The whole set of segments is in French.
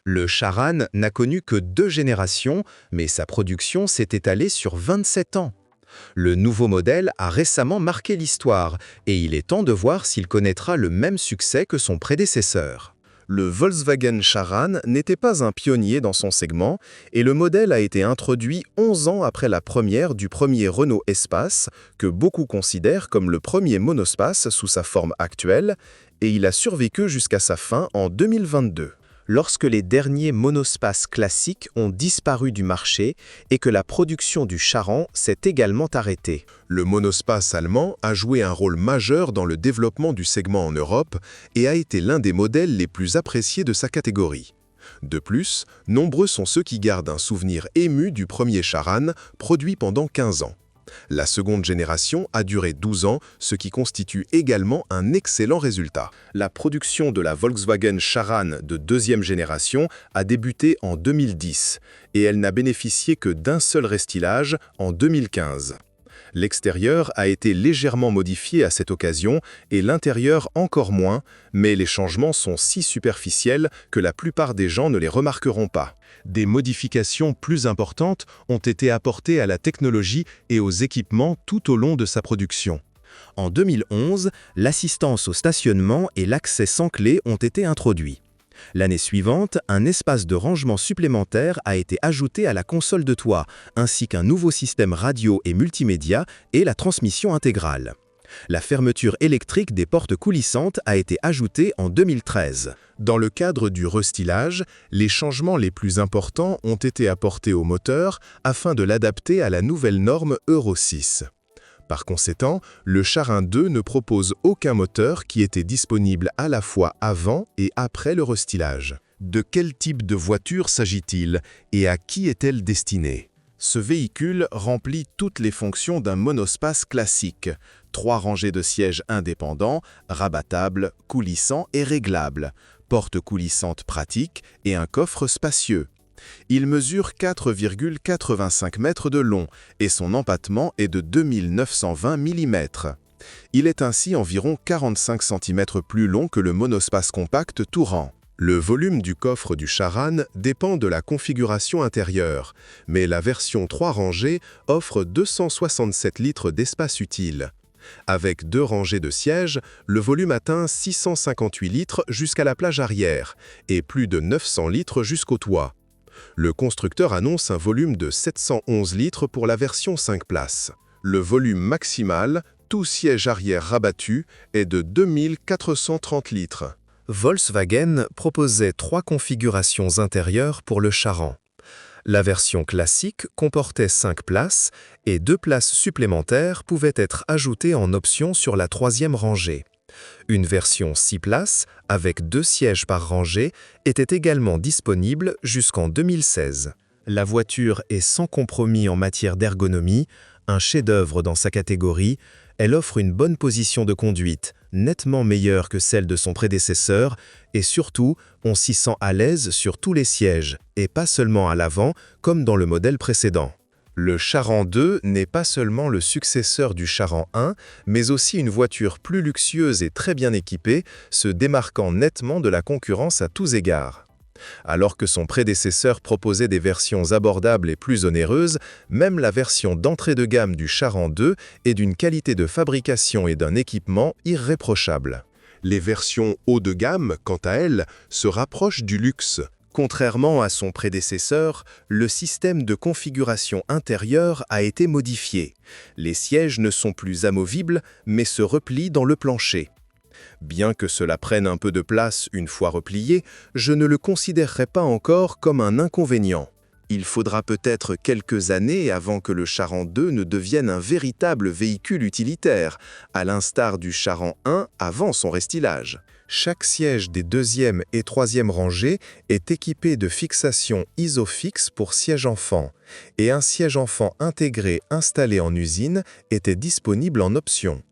Le Charan n'a connu que 2 générations, mais sa production s'est étalée sur 27 ans. Le nouveau modèle a récemment marqué l'histoire, et il est temps de voir s'il connaîtra le même succès que son prédécesseur. Le Volkswagen Charan n'était pas un pionnier dans son segment et le modèle a été introduit 11 ans après la première du premier Renault Espace, que beaucoup considèrent comme le premier monospace sous sa forme actuelle, et il a survécu jusqu'à sa fin en 2022. Lorsque les derniers monospaces classiques ont disparu du marché et que la production du Charan s'est également arrêtée. Le monospace allemand a joué un rôle majeur dans le développement du segment en Europe et a été l'un des modèles les plus appréciés de sa catégorie. De plus, nombreux sont ceux qui gardent un souvenir ému du premier Charan, produit pendant 15 ans. La seconde génération a duré 12 ans, ce qui constitue également un excellent résultat. La production de la Volkswagen Charan de deuxième génération a débuté en 2010 et elle n'a bénéficié que d'un seul restylage en 2015. L'extérieur a été légèrement modifié à cette occasion et l'intérieur encore moins, mais les changements sont si superficiels que la plupart des gens ne les remarqueront pas. Des modifications plus importantes ont été apportées à la technologie et aux équipements tout au long de sa production. En 2011, l'assistance au stationnement et l'accès sans clé ont été introduits. L'année suivante, un espace de rangement supplémentaire a été ajouté à la console de toit, ainsi qu'un nouveau système radio et multimédia et la transmission intégrale. La fermeture électrique des portes coulissantes a été ajoutée en 2013. Dans le cadre du restylage, les changements les plus importants ont été apportés au moteur afin de l'adapter à la nouvelle norme Euro 6. Par conséquent, le Charan 2 ne propose aucun moteur qui était disponible à la fois avant et après le restylage. De quel type de voiture s'agit-il et à qui est-elle destinée? Ce véhicule remplit toutes les fonctions d'un monospace classique. 3 rangées de sièges indépendants, rabattables, coulissants et réglables, portes coulissantes pratiques et un coffre spacieux. Il mesure 4,85 mètres de long et son empattement est de 2920 mm. Il est ainsi environ 45 cm plus long que le monospace compact Touran. Le volume du coffre du Charan dépend de la configuration intérieure, mais la version 3 rangées offre 267 litres d'espace utile. Avec 2 rangées de sièges, le volume atteint 658 litres jusqu'à la plage arrière et plus de 900 litres jusqu'au toit. Le constructeur annonce un volume de 711 litres pour la version 5 places. Le volume maximal, tout siège arrière rabattu, est de 2430 litres. Volkswagen proposait 3 configurations intérieures pour le Charan. La version classique comportait 5 places et 2 places supplémentaires pouvaient être ajoutées en option sur la 3e rangée. Une version 6 places, avec 2 sièges par rangée, était également disponible jusqu'en 2016. La voiture est sans compromis en matière d'ergonomie, un chef-d'œuvre dans sa catégorie. Elle offre une bonne position de conduite, nettement meilleure que celle de son prédécesseur, et surtout, on s'y sent à l'aise sur tous les sièges, et pas seulement à l'avant, comme dans le modèle précédent. Le Charan 2 n'est pas seulement le successeur du Charan 1, mais aussi une voiture plus luxueuse et très bien équipée, se démarquant nettement de la concurrence à tous égards. Alors que son prédécesseur proposait des versions abordables et plus onéreuses, même la version d'entrée de gamme du Charan 2 est d'une qualité de fabrication et d'un équipement irréprochable. Les versions haut de gamme, quant à elles, se rapprochent du luxe. Contrairement à son prédécesseur, le système de configuration intérieure a été modifié. Les sièges ne sont plus amovibles, mais se replient dans le plancher. Bien que cela prenne un peu de place une fois replié, je ne le considérerais pas encore comme un inconvénient. Il faudra peut-être quelques années avant que le Charan 2 ne devienne un véritable véhicule utilitaire, à l'instar du Charan 1 avant son restylage. Chaque siège des 2e et 3e rangées est équipé de fixations ISOFIX pour siège enfant, et un siège enfant intégré installé en usine était disponible en option.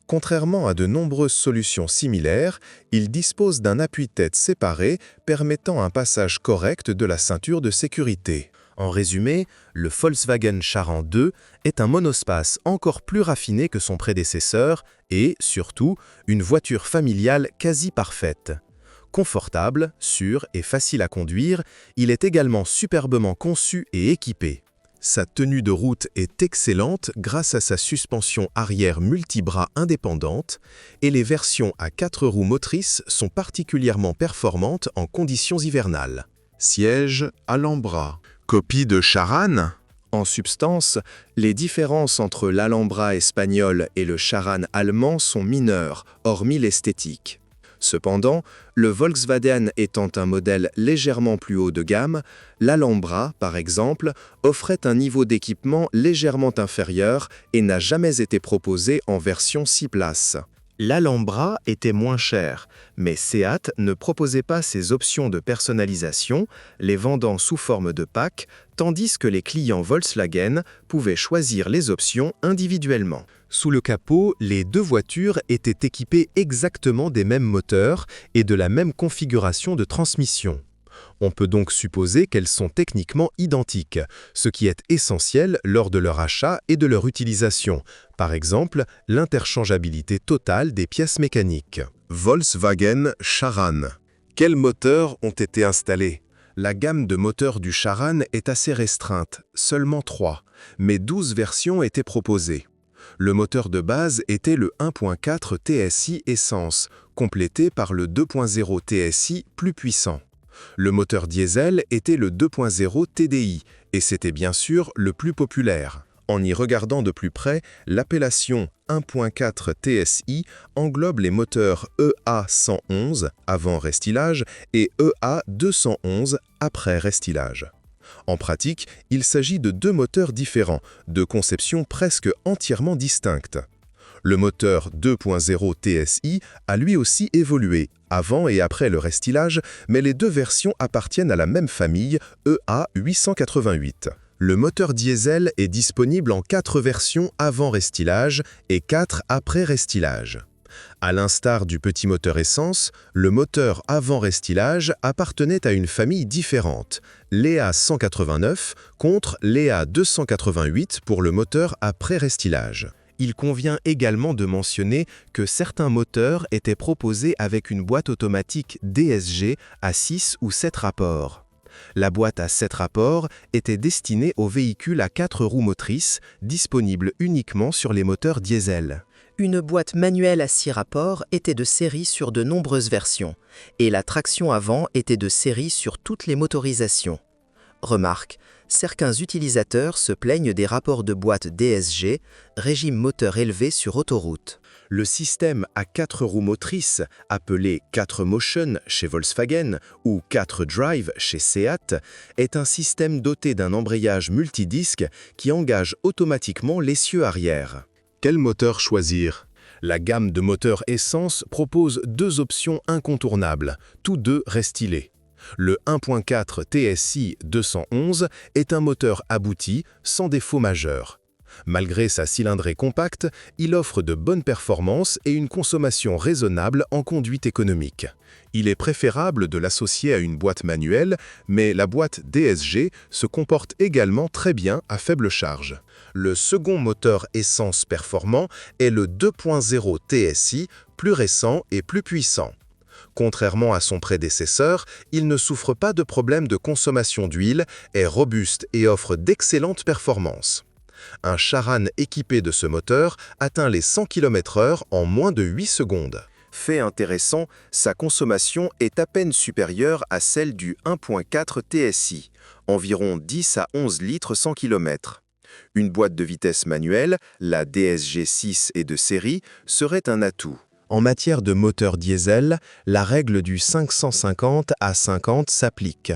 Contrairement à de nombreuses solutions similaires, il dispose d'un appuie-tête séparé permettant un passage correct de la ceinture de sécurité. En résumé, le Volkswagen Charan 2 est un monospace encore plus raffiné que son prédécesseur et, surtout, une voiture familiale quasi parfaite. Confortable, sûr et facile à conduire, il est également superbement conçu et équipé. Sa tenue de route est excellente grâce à sa suspension arrière multibras indépendante et les versions à 4 roues motrices sont particulièrement performantes en conditions hivernales. Siège Alhambra. Copie de Charan? En substance, les différences entre l'Alhambra espagnol et le Charan allemand sont mineures, hormis l'esthétique. Cependant, le Volkswagen étant un modèle légèrement plus haut de gamme, l'Alhambra, par exemple, offrait un niveau d'équipement légèrement inférieur et n'a jamais été proposé en version 6 places. L'Alhambra était moins cher, mais Seat ne proposait pas ces options de personnalisation, les vendant sous forme de pack, tandis que les clients Volkswagen pouvaient choisir les options individuellement. Sous le capot, les deux voitures étaient équipées exactement des mêmes moteurs et de la même configuration de transmission. On peut donc supposer qu'elles sont techniquement identiques, ce qui est essentiel lors de leur achat et de leur utilisation, par exemple l'interchangeabilité totale des pièces mécaniques. Volkswagen Charan. Quels moteurs ont été installés? La gamme de moteurs du Charan est assez restreinte, seulement 3, mais 12 versions étaient proposées. Le moteur de base était le 1.4 TSI Essence, complété par le 2.0 TSI plus puissant. Le moteur diesel était le 2.0 TDI, et c'était bien sûr le plus populaire. En y regardant de plus près, l'appellation 1.4 TSI englobe les moteurs EA111 avant restylage et EA211 après restylage. En pratique, il s'agit de deux moteurs différents, de conception presque entièrement distincte. Le moteur 2.0 TSI a lui aussi évolué, avant et après le restylage, mais les deux versions appartiennent à la même famille, EA888. Le moteur diesel est disponible en 4 versions avant restylage et 4 après restylage. À l'instar du petit moteur essence, le moteur avant restylage appartenait à une famille différente, l'EA189 contre l'EA288 pour le moteur après restylage. Il convient également de mentionner que certains moteurs étaient proposés avec une boîte automatique DSG à 6 ou 7 rapports. La boîte à 7 rapports était destinée aux véhicules à 4 roues motrices, disponibles uniquement sur les moteurs diesel. Une boîte manuelle à 6 rapports était de série sur de nombreuses versions, et la traction avant était de série sur toutes les motorisations. Remarque, certains utilisateurs se plaignent des rapports de boîte DSG, régime moteur élevé sur autoroute. Le système à 4 roues motrices, appelé 4Motion chez Volkswagen ou 4Drive chez Seat, est un système doté d'un embrayage multidisque qui engage automatiquement l'essieu arrière. Quel moteur choisir? La gamme de moteurs essence propose 2 options incontournables, tous deux restylés. Le 1.4 TSI 211 est un moteur abouti, sans défaut majeur. Malgré sa cylindrée compacte, il offre de bonnes performances et une consommation raisonnable en conduite économique. Il est préférable de l'associer à une boîte manuelle, mais la boîte DSG se comporte également très bien à faible charge. Le second moteur essence performant est le 2.0 TSI, plus récent et plus puissant. Contrairement à son prédécesseur, il ne souffre pas de problème de consommation d'huile, est robuste et offre d'excellentes performances. Un Charan équipé de ce moteur atteint les 100 km/h en moins de 8 secondes. Fait intéressant, sa consommation est à peine supérieure à celle du 1.4 TSI, environ 10 à 11 litres 100 km. Une boîte de vitesse manuelle, la DSG6 et de série, serait un atout. En matière de moteur diesel, la règle du 550 à 50 s'applique.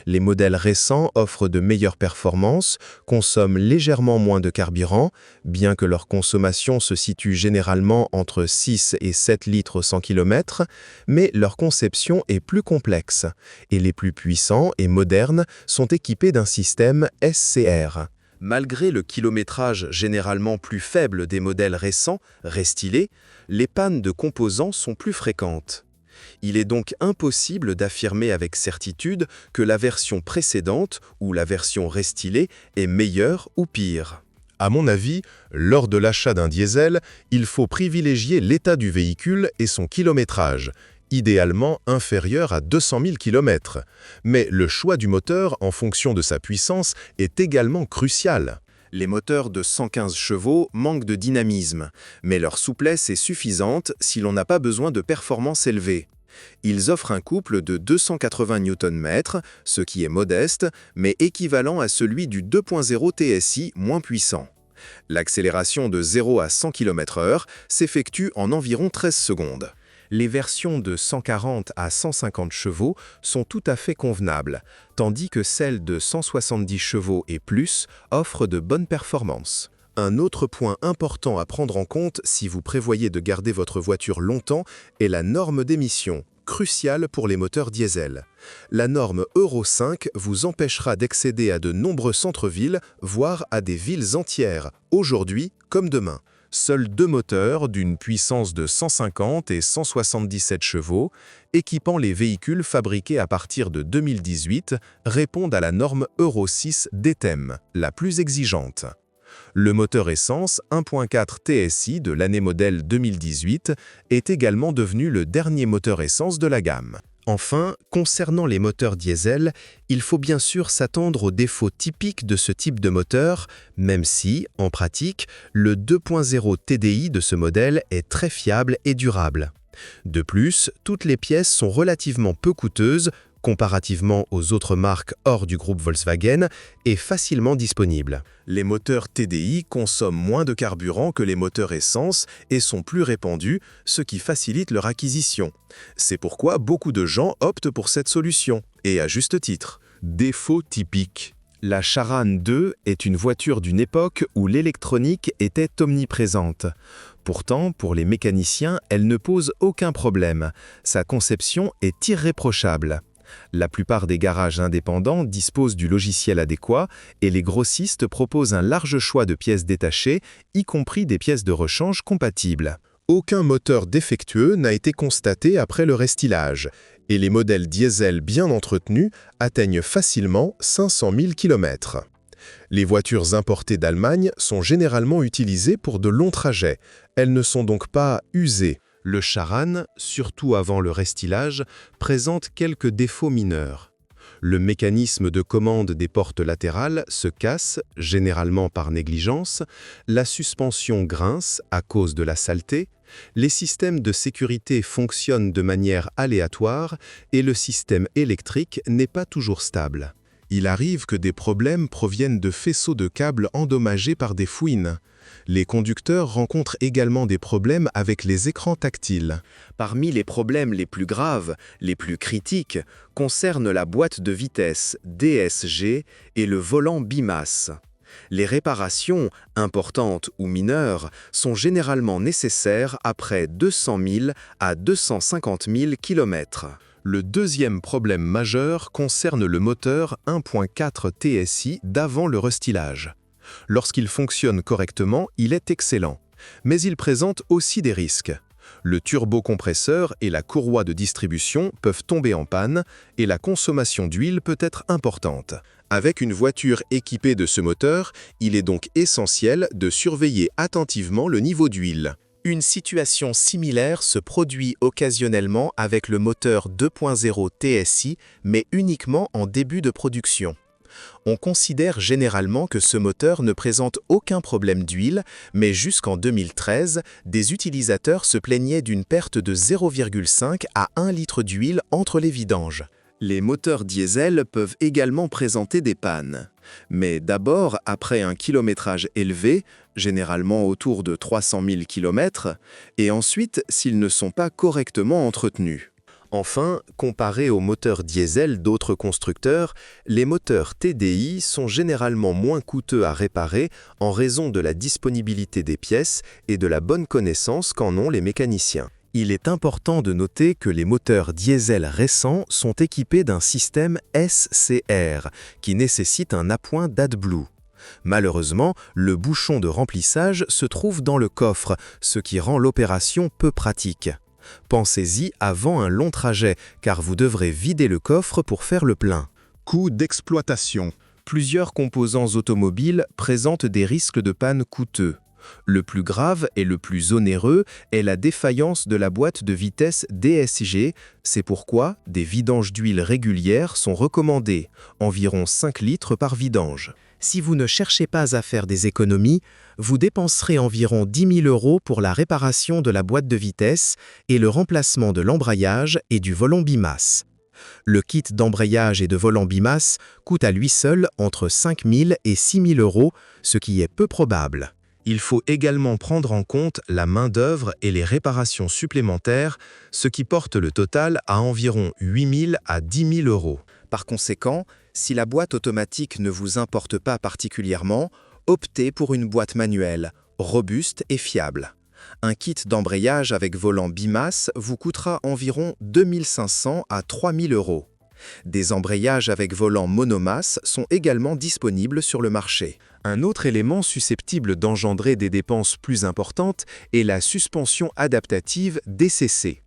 Les modèles récents offrent de meilleures performances, consomment légèrement moins de carburant, bien que leur consommation se situe généralement entre 6 et 7 litres 100 km, mais leur conception est plus complexe, et les plus puissants et modernes sont équipés d'un système SCR. Malgré le kilométrage généralement plus faible des modèles récents, restylés, les pannes de composants sont plus fréquentes. Il est donc impossible d'affirmer avec certitude que la version précédente ou la version restylée est meilleure ou pire. À mon avis, lors de l'achat d'un diesel, il faut privilégier l'état du véhicule et son kilométrage, idéalement inférieur à 200 000 km. Mais le choix du moteur en fonction de sa puissance est également crucial. Les moteurs de 115 chevaux manquent de dynamisme, mais leur souplesse est suffisante si l'on n'a pas besoin de performances élevées. Ils offrent un couple de 280 Nm, ce qui est modeste, mais équivalent à celui du 2.0 TSI moins puissant. L'accélération de 0 à 100 km/h s'effectue en environ 13 secondes. Les versions de 140 à 150 chevaux sont tout à fait convenables, tandis que celles de 170 chevaux et plus offrent de bonnes performances. Un autre point important à prendre en compte si vous prévoyez de garder votre voiture longtemps est la norme d'émission, cruciale pour les moteurs diesel. La norme Euro 5 vous empêchera d'accéder à de nombreux centres-villes, voire à des villes entières, aujourd'hui comme demain. Seuls 2 moteurs d'une puissance de 150 et 177 chevaux, équipant les véhicules fabriqués à partir de 2018, répondent à la norme Euro 6 DTEM, la plus exigeante. Le moteur essence 1.4 TSI de l'année modèle 2018 est également devenu le dernier moteur essence de la gamme. Enfin, concernant les moteurs diesel, il faut bien sûr s'attendre aux défauts typiques de ce type de moteur, même si, en pratique, le 2.0 TDI de ce modèle est très fiable et durable. De plus, toutes les pièces sont relativement peu coûteuses, comparativement aux autres marques hors du groupe Volkswagen, et facilement disponibles. Les moteurs TDI consomment moins de carburant que les moteurs essence et sont plus répandus, ce qui facilite leur acquisition. C'est pourquoi beaucoup de gens optent pour cette solution, et à juste titre. Défaut typique. La Charan 2 est une voiture d'une époque où l'électronique était omniprésente. Pourtant, pour les mécaniciens, elle ne pose aucun problème. Sa conception est irréprochable. La plupart des garages indépendants disposent du logiciel adéquat et les grossistes proposent un large choix de pièces détachées, y compris des pièces de rechange compatibles. Aucun moteur défectueux n'a été constaté après le restylage, et les modèles diesel bien entretenus atteignent facilement 500 000 km. Les voitures importées d'Allemagne sont généralement utilisées pour de longs trajets. Elles ne sont donc pas usées. Le Charan, surtout avant le restylage, présente quelques défauts mineurs. Le mécanisme de commande des portes latérales se casse, généralement par négligence, la suspension grince à cause de la saleté, les systèmes de sécurité fonctionnent de manière aléatoire et le système électrique n'est pas toujours stable. Il arrive que des problèmes proviennent de faisceaux de câbles endommagés par des fouines. Les conducteurs rencontrent également des problèmes avec les écrans tactiles. Parmi les problèmes les plus graves, les plus critiques, concernent la boîte de vitesse DSG et le volant bimasse. Les réparations, importantes ou mineures, sont généralement nécessaires après 200 000 à 250 000 km. Le deuxième problème majeur concerne le moteur 1.4 TSI d'avant le restylage. Lorsqu'il fonctionne correctement, il est excellent, mais il présente aussi des risques. Le turbocompresseur et la courroie de distribution peuvent tomber en panne et la consommation d'huile peut être importante. Avec une voiture équipée de ce moteur, il est donc essentiel de surveiller attentivement le niveau d'huile. Une situation similaire se produit occasionnellement avec le moteur 2.0 TSI, mais uniquement en début de production. On considère généralement que ce moteur ne présente aucun problème d'huile, mais jusqu'en 2013, des utilisateurs se plaignaient d'une perte de 0,5 à 1 litre d'huile entre les vidanges. Les moteurs diesel peuvent également présenter des pannes. Mais d'abord, après un kilométrage élevé, généralement autour de 300 000 km, et ensuite s'ils ne sont pas correctement entretenus. Enfin, comparés aux moteurs diesel d'autres constructeurs, les moteurs TDI sont généralement moins coûteux à réparer en raison de la disponibilité des pièces et de la bonne connaissance qu'en ont les mécaniciens. Il est important de noter que les moteurs diesel récents sont équipés d'un système SCR qui nécessite un appoint d'AdBlue. Malheureusement, le bouchon de remplissage se trouve dans le coffre, ce qui rend l'opération peu pratique. Pensez-y avant un long trajet, car vous devrez vider le coffre pour faire le plein. Coût d'exploitation. Plusieurs composants automobiles présentent des risques de panne coûteux. Le plus grave et le plus onéreux est la défaillance de la boîte de vitesse DSG. C'est pourquoi des vidanges d'huile régulières sont recommandées, environ 5 litres par vidange. Si vous ne cherchez pas à faire des économies, vous dépenserez environ 10 000 € pour la réparation de la boîte de vitesse et le remplacement de l'embrayage et du volant bimasse. Le kit d'embrayage et de volant bimasse coûte à lui seul entre 5 000 et 6 000 €, ce qui est peu probable. Il faut également prendre en compte la main-d'œuvre et les réparations supplémentaires, ce qui porte le total à environ 8 000 à 10 000 €. Par conséquent, si la boîte automatique ne vous importe pas particulièrement, optez pour une boîte manuelle, robuste et fiable. Un kit d'embrayage avec volant bimasse vous coûtera environ 2 500 à 3 000 €. Des embrayages avec volant monomasse sont également disponibles sur le marché. Un autre élément susceptible d'engendrer des dépenses plus importantes est la suspension adaptative DCC.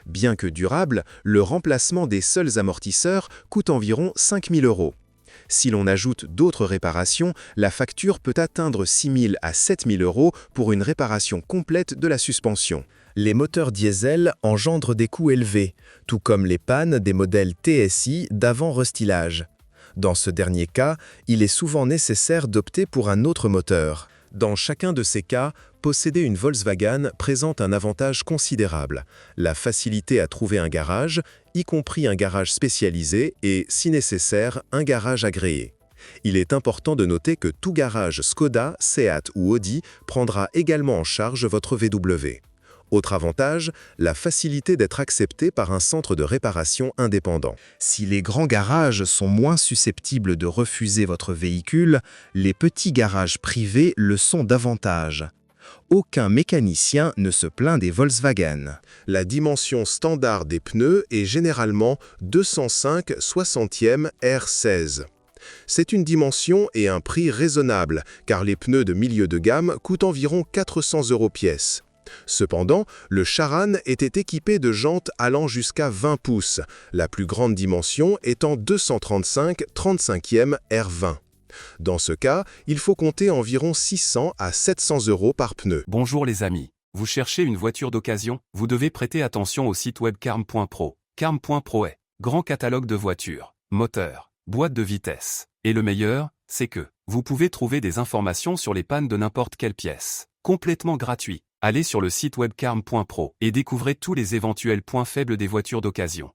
Bien que durable, le remplacement des seuls amortisseurs coûte environ 5 000 €. Si l'on ajoute d'autres réparations, la facture peut atteindre 6 000 à 7 000 € pour une réparation complète de la suspension. Les moteurs diesel engendrent des coûts élevés, tout comme les pannes des modèles TSI d'avant restylage. Dans ce dernier cas, il est souvent nécessaire d'opter pour un autre moteur. Dans chacun de ces cas, posséder une Volkswagen présente un avantage considérable, la facilité à trouver un garage, y compris un garage spécialisé et, si nécessaire, un garage agréé. Il est important de noter que tout garage Skoda, Seat ou Audi prendra également en charge votre VW. Autre avantage, la facilité d'être accepté par un centre de réparation indépendant. Si les grands garages sont moins susceptibles de refuser votre véhicule, les petits garages privés le sont davantage. Aucun mécanicien ne se plaint des Volkswagen. La dimension standard des pneus est généralement 205/60e R16. C'est une dimension et un prix raisonnable, car les pneus de milieu de gamme coûtent environ 400 € pièce. Cependant, le Charan était équipé de jantes allant jusqu'à 20 pouces, la plus grande dimension étant 235/35e R20. Dans ce cas, il faut compter environ 600 à 700 € par pneu. Bonjour les amis. Vous cherchez une voiture d'occasion? Vous devez prêter attention au site web carm.pro. Carm.pro est grand catalogue de voitures, moteurs, boîtes de vitesse. Et le meilleur, c'est que vous pouvez trouver des informations sur les pannes de n'importe quelle pièce. Complètement gratuit. Allez sur le site web carm.pro et découvrez tous les éventuels points faibles des voitures d'occasion.